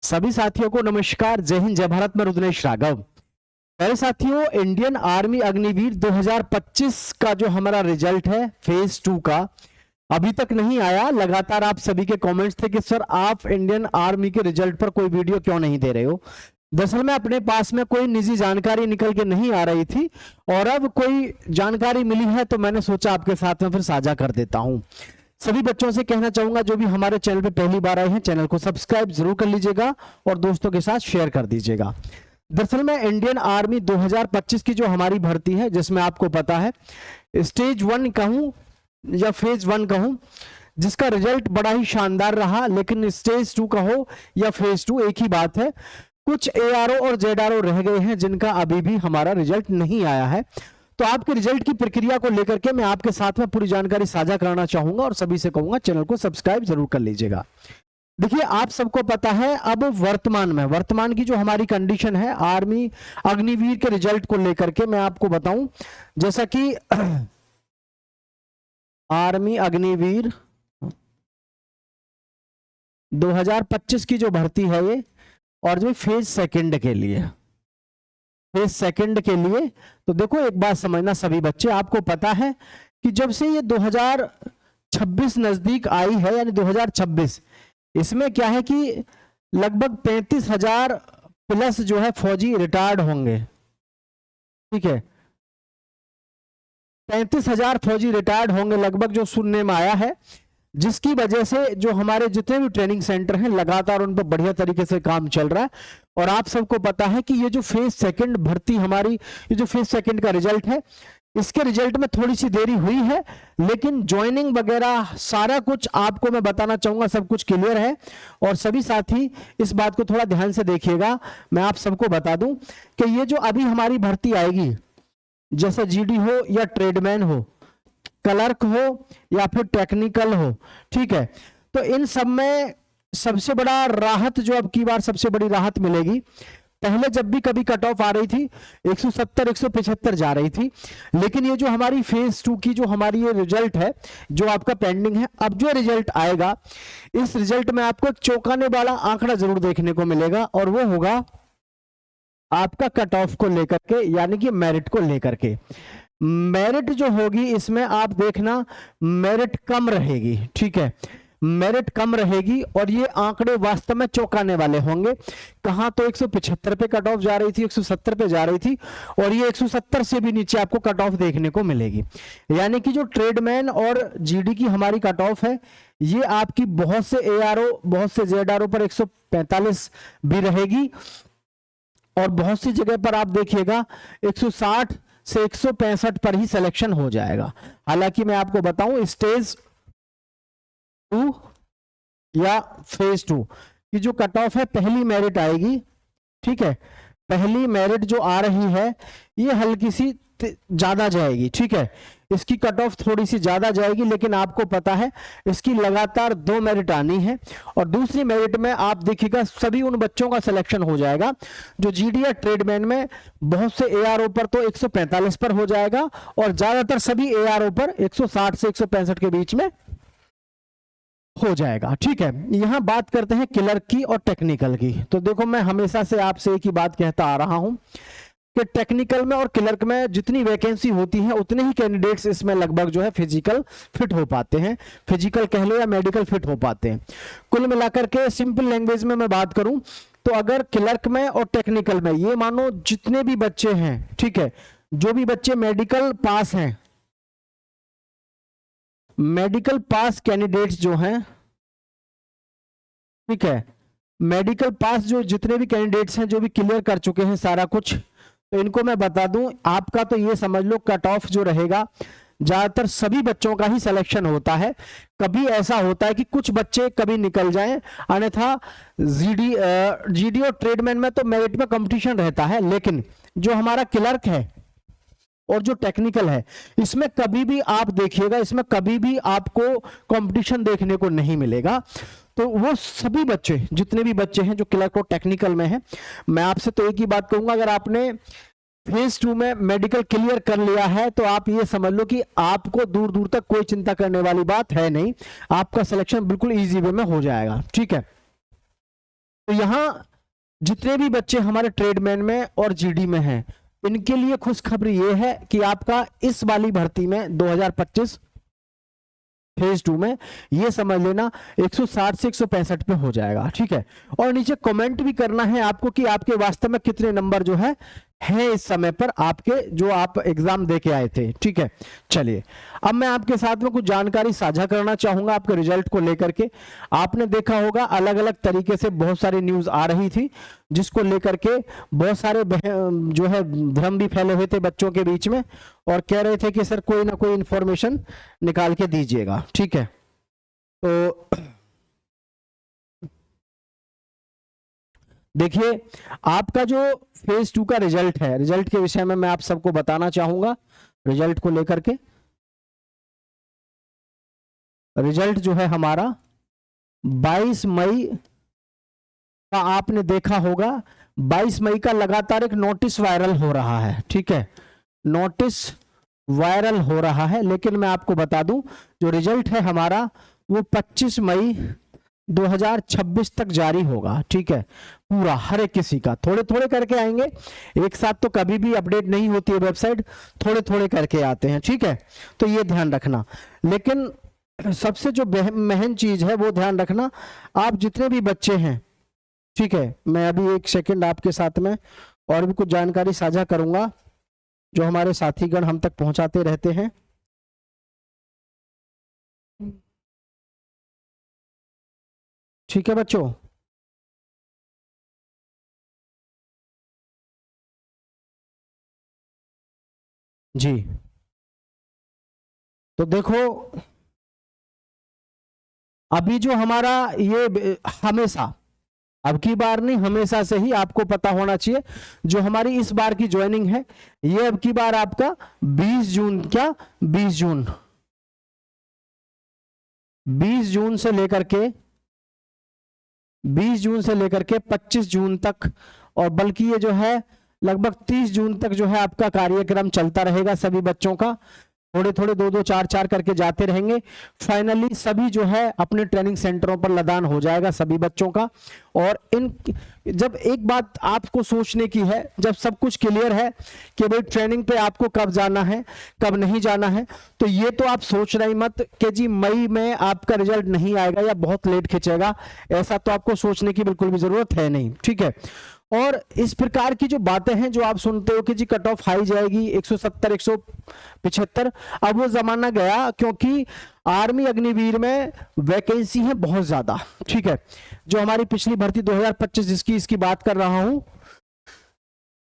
सभी साथियों को नमस्कार। जय हिंद, जय भारत। मैं रुद्रेश राघव। पहले साथियों, इंडियन आर्मी अग्निवीर 2025 का जो हमारा रिजल्ट है फेज 2 का अभी तक नहीं आया। लगातार आप सभी के कमेंट्स थे कि सर आप इंडियन आर्मी के रिजल्ट पर कोई वीडियो क्यों नहीं दे रहे हो। दरअसल में अपने पास में कोई निजी जानकारी निकल के नहीं आ रही थी और अब कोई जानकारी मिली है तो मैंने सोचा आपके साथ में फिर साझा कर देता हूं। सभी बच्चों से कहना चाहूंगा जो भी हमारे चैनल पे पहली बार आए हैं, चैनल को सब्सक्राइब जरूर कर लीजिएगा और दोस्तों के साथ शेयर कर दीजिएगा। दरअसल में इंडियन आर्मी 2025 की जो हमारी भर्ती है, जिसमें आपको पता है स्टेज 1 कहूं या फेज 1 कहूं, जिसका रिजल्ट बड़ा ही शानदार रहा, लेकिन स्टेज 2 कहो या फेज 2 एक ही बात है। कुछ एआरओ और जेडआरओ रह गए हैं जिनका अभी भी हमारा रिजल्ट नहीं आया है। तो आपके रिजल्ट की प्रक्रिया को लेकर के मैं आपके साथ में पूरी जानकारी साझा कराना चाहूंगा और सभी से कहूंगा चैनल को सब्सक्राइब जरूर कर लीजिएगा। देखिए, आप सबको पता है अब वर्तमान की जो हमारी कंडीशन है आर्मी अग्निवीर के रिजल्ट को लेकर के मैं आपको बताऊं, जैसा कि आर्मी अग्निवीर 2025 की जो भर्ती है ये, और जो फेज सेकंड के लिए तो देखो एक बात समझना सभी बच्चे, आपको पता है कि जब से ये 2026 नजदीक आई है, यानी 2026, इसमें क्या है कि लगभग 35,000 प्लस जो है फौजी रिटायर्ड होंगे। ठीक है, 35,000 फौजी रिटायर्ड होंगे लगभग, जो सुनने में आया है, जिसकी वजह से जो हमारे जितने भी ट्रेनिंग सेंटर हैं लगातार उन पर बढ़िया तरीके से काम चल रहा है। और आप सबको पता है कि ये जो फेज सेकंड भर्ती हमारी, ये जो फेज सेकंड का रिजल्ट है, इसके रिजल्ट में थोड़ी सी देरी हुई है, लेकिन ज्वाइनिंग वगैरह सारा कुछ आपको मैं बताना चाहूंगा, सब कुछ क्लियर है। और सभी साथी इस बात को थोड़ा ध्यान से देखिएगा। मैं आप सबको बता दूं कि ये जो अभी हमारी भर्ती आएगी, जैसे जीडी हो या ट्रेडमैन हो, क्लर्क हो या फिर टेक्निकल हो, ठीक है, तो इन सब में सबसे बड़ा राहत जो अब की बार सबसे बड़ी राहत मिलेगी। पहले जब भी कभी कट ऑफ आ रही थी 170 175 जा रही थी, लेकिन ये जो हमारी फेज 2 की जो हमारी ये रिजल्ट है जो आपका पेंडिंग है, अब जो रिजल्ट आएगा इस रिजल्ट में आपको एक चौंकाने वाला आंकड़ा जरूर देखने को मिलेगा, और वो होगा आपका कट ऑफ को लेकर के, यानी कि मेरिट को लेकर के। मेरिट जो होगी इसमें आप देखना मेरिट कम रहेगी। ठीक है, मेरिट कम रहेगी और ये आंकड़े वास्तव में चौंकाने वाले होंगे। कहां तो 175 पे कट ऑफ जा रही थी, 170 पे जा रही थी, और ये 170 से भी नीचे आपको कट ऑफ देखने को मिलेगी। यानी कि जो ट्रेडमैन और जीडी की हमारी कट ऑफ है, ये आपकी बहुत से एआरओ बहुत से जेडआरओ पर 145 भी रहेगी, और बहुत सी जगह पर आप देखिएगा 160 से 165 पर ही सिलेक्शन हो जाएगा। हालांकि मैं आपको बताऊं स्टेज 2 या फेज 2 की जो कट ऑफ है, पहली मेरिट आएगी। ठीक है, पहली मेरिट जो आ रही है ये हल्की सी ज्यादा जाएगी। ठीक है, इसकी कट ऑफ थोड़ी सी ज्यादा जाएगी, लेकिन आपको पता है इसकी लगातार 2 मेरिट आनी है, और दूसरी मेरिट में आप देखिएगा सभी उन बच्चों का सिलेक्शन हो जाएगा जो जीडी या ट्रेडमैन में बहुत से एआरओ पर तो 145 पर हो जाएगा, और ज्यादातर सभी एआरओ पर 160 से 165 के बीच में हो जाएगा। ठीक है, यहां बात करते हैं क्लर्क की और टेक्निकल की। तो देखो, मैं हमेशा से आपसे एक ही बात कहता आ रहा हूं कि टेक्निकल में और क्लर्क में जितनी वैकेंसी होती है उतने ही कैंडिडेट्स इसमें लगभग जो है फिजिकल फिट हो पाते हैं, फिजिकल कह लो या मेडिकल फिट हो पाते हैं। कुल मिलाकर के सिंपल लैंग्वेज में मैं बात करूं तो अगर क्लर्क में और टेक्निकल में ये मानो जितने भी बच्चे हैं, ठीक है, जो भी बच्चे मेडिकल पास हैं, मेडिकल पास कैंडिडेट्स जो हैं, ठीक है, मेडिकल पास जो जितने भी कैंडिडेट्स हैं जो भी क्लियर कर चुके हैं सारा कुछ, तो इनको मैं बता दूं आपका तो ये समझ लो कट ऑफ जो रहेगा ज्यादातर सभी बच्चों का ही सिलेक्शन होता है। कभी ऐसा होता है कि कुछ बच्चे कभी निकल जाएं, अन्यथा जीडी और ट्रेडमैन में तो मेरिट में कंपटीशन रहता है, लेकिन जो हमारा क्लर्क है और जो टेक्निकल है इसमें कभी भी आप देखिएगा, इसमें कभी भी आपको कंपटीशन देखने को नहीं मिलेगा। तो वो सभी बच्चे जितने भी बच्चे हैं जो क्लर्क और टेक्निकल में हैं, मैं आपसे तो एक ही बात कहूंगा, अगर आपने फेज 2 में मेडिकल क्लियर कर लिया है तो आप ये समझ लो कि आपको दूर दूर तक कोई चिंता करने वाली बात है नहीं, आपका सिलेक्शन बिल्कुल इजी वे में हो जाएगा। ठीक है, तो यहाँ जितने भी बच्चे हमारे ट्रेडमैन में और जीडी में हैं, इनके लिए खुशखबरी ये है कि आपका इस वाली भर्ती में 2025 फेज 2 में ये समझ लेना 160 से 165 पे हो जाएगा, ठीक है। और नीचे कमेंट भी करना है आपको कि आपके वास्तव में कितने नंबर जो है इस समय पर आपके जो आप एग्जाम दे के आए थे, ठीक है। चलिए अब मैं आपके साथ में कुछ जानकारी साझा करना चाहूंगा आपके रिजल्ट को लेकर के। आपने देखा होगा अलग अलग तरीके से बहुत सारी न्यूज आ रही थी, जिसको लेकर के बहुत सारे जो है भ्रम भी फैले हुए थे बच्चों के बीच में, और कह रहे थे कि सर कोई ना कोई इंफॉर्मेशन निकाल के दीजिएगा, ठीक है। तो देखिए आपका जो फेज 2 का रिजल्ट है, रिजल्ट के विषय में मैं आप सबको बताना चाहूंगा। रिजल्ट को लेकर के रिजल्ट जो है हमारा 22 मई का आपने देखा होगा, 22 मई का लगातार एक नोटिस वायरल हो रहा है, ठीक है। नोटिस वायरल हो रहा है, लेकिन मैं आपको बता दूं जो रिजल्ट है हमारा वो 25 मई 2026 तक जारी होगा, ठीक है। पूरा हर एक किसी का थोड़े थोड़े करके आएंगे, एक साथ तो कभी भी अपडेट नहीं होती है वेबसाइट, थोड़े थोड़े करके आते हैं, ठीक है। तो ये ध्यान रखना। लेकिन सबसे जो महंगी चीज है वो ध्यान रखना, आप जितने भी बच्चे हैं, ठीक है। मैं अभी एक सेकंड आपके साथ में और भी कुछ जानकारी साझा करूंगा जो हमारे साथीगण हम तक पहुंचाते रहते हैं। ठीक है बच्चों, जी। तो देखो अभी जो हमारा ये हमेशा, अब की बार नहीं हमेशा से ही आपको पता होना चाहिए, जो हमारी इस बार की ज्वाइनिंग है ये अब की बार आपका 20 जून, क्या 20 जून, 20 जून से लेकर के 20 जून से लेकर के 25 जून तक, और बल्कि ये जो है लगभग 30 जून तक जो है आपका कार्यक्रम चलता रहेगा सभी बच्चों का। थोड़े थोड़े 2-2 4-4 करके जाते रहेंगे। फाइनली सभी जो है अपने ट्रेनिंग सेंटरों पर लदान हो जाएगा सभी बच्चों का। और इन जब एक बात आपको सोचने की है, जब सब कुछ क्लियर है कि भाई ट्रेनिंग पे आपको कब जाना है कब नहीं जाना है, तो ये तो आप सोच रहे मत कि जी मई में आपका रिजल्ट नहीं आएगा या बहुत लेट खिंचेगा, ऐसा तो आपको सोचने की बिल्कुल भी जरूरत है नहीं, ठीक है। और इस प्रकार की जो बातें हैं जो आप सुनते हो कि जी कट ऑफ हाई जाएगी 170 175, अब वो जमाना गया, क्योंकि आर्मी अग्निवीर में वैकेंसी है बहुत ज्यादा, ठीक है। जो हमारी पिछली भर्ती 2025 जिसकी इसकी बात कर रहा हूं,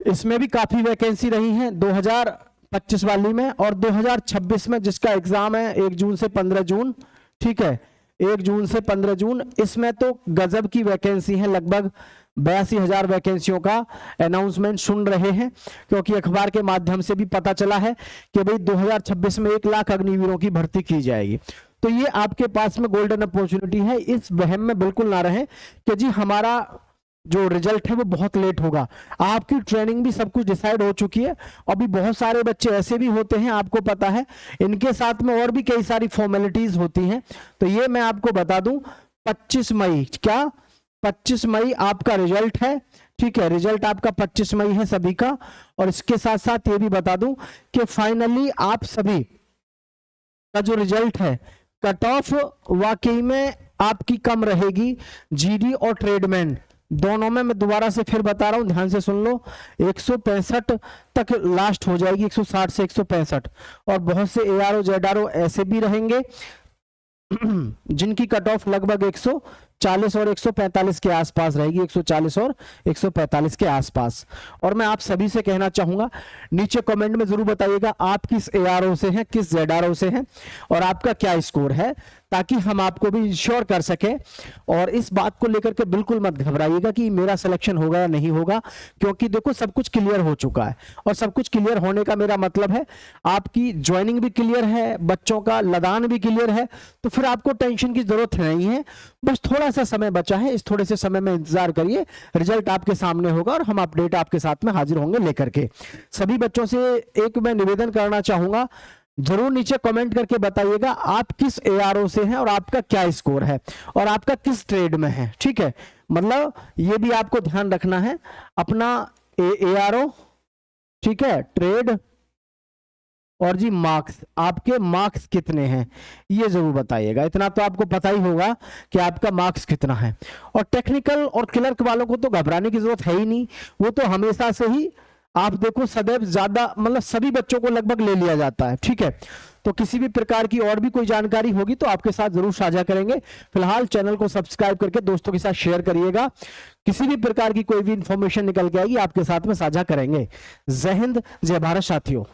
इसमें भी काफी वैकेंसी रही है 2025 वाली में, और 2026 में जिसका एग्जाम है 1 जून से 15 जून, ठीक है, 1 जून से 15 जून, इसमें तो गजब की वैकेंसी है, लगभग 82,000 वैकेंसियों का अनाउंसमेंट सुन रहे हैं, क्योंकि अखबार के माध्यम से भी पता चला है कि भाई 2026 में 1 लाख अग्निवीरों की भर्ती की जाएगी। तो ये आपके पास में गोल्डन अपॉर्चुनिटी है, इस वहम में बिल्कुल ना रहें कि जी हमारा जो रिजल्ट है वो बहुत लेट होगा। आपकी ट्रेनिंग भी सब कुछ डिसाइड हो चुकी है। अभी बहुत सारे बच्चे ऐसे भी होते हैं, आपको पता है, इनके साथ में और भी कई सारी फॉर्मेलिटीज होती हैं। तो ये मैं आपको बता दूं 25 मई, क्या 25 मई आपका रिजल्ट है, ठीक है। रिजल्ट आपका 25 मई है सभी का। और इसके साथ साथ ये भी बता दूं कि फाइनली आप सभी का जो रिजल्ट है, कट ऑफ वाकई में आपकी कम रहेगी, जीडी और ट्रेडमैन दोनों में। मैं दोबारा से फिर बता रहा हूं, ध्यान से सुन लो, 165 तक लास्ट हो जाएगी, 160 से 165। और बहुत से एआरओ जेडआरओ ऐसे भी रहेंगे जिनकी कट ऑफ लगभग 140 और 145 के आसपास रहेगी, 140 और 145 के आसपास। और मैं आप सभी से कहना चाहूंगा, नीचे कमेंट में जरूर बताइएगा आप किस एआरओ से हैं, किस जेडआरओ से हैं, और आपका क्या स्कोर है, ताकि हम आपको भी इंश्योर कर सकें। और इस बात को लेकर के बिल्कुल मत घबराइएगा कि मेरा सिलेक्शन होगा या नहीं होगा, क्योंकि देखो सब कुछ क्लियर हो चुका है। और सब कुछ क्लियर होने का मेरा मतलब है आपकी ज्वाइनिंग भी क्लियर है, बच्चों का लदान भी क्लियर है, तो फिर आपको टेंशन की जरूरत नहीं है। बस थोड़ा सा समय बचा है, इस थोड़े से समय में इंतजार करिए, रिजल्ट आपके सामने होगा और हम अपडेट आपके साथ में हाजिर होंगे लेकर के। सभी बच्चों से एक मैं निवेदन करना चाहूंगा, जरूर नीचे कमेंट करके बताइएगा आप किस एआरओ से हैं और आपका क्या स्कोर है और आपका किस ट्रेड में है, ठीक है। मतलब ये भी आपको ध्यान रखना है अपना ARO, ठीक है, ट्रेड, और जी मार्क्स, आपके मार्क्स कितने हैं ये जरूर बताइएगा। इतना तो आपको पता ही होगा कि आपका मार्क्स कितना है। और टेक्निकल और क्लर्क वालों को तो घबराने की जरूरत है ही नहीं, वो तो हमेशा से ही आप देखो सदैव ज्यादा, मतलब सभी बच्चों को लगभग ले लिया जाता है, ठीक है। तो किसी भी प्रकार की और भी कोई जानकारी होगी तो आपके साथ जरूर साझा करेंगे। फिलहाल चैनल को सब्सक्राइब करके दोस्तों के साथ शेयर करिएगा। किसी भी प्रकार की कोई भी इंफॉर्मेशन निकल के आएगी आपके साथ में साझा करेंगे। जय हिंद, जय भारत साथियों।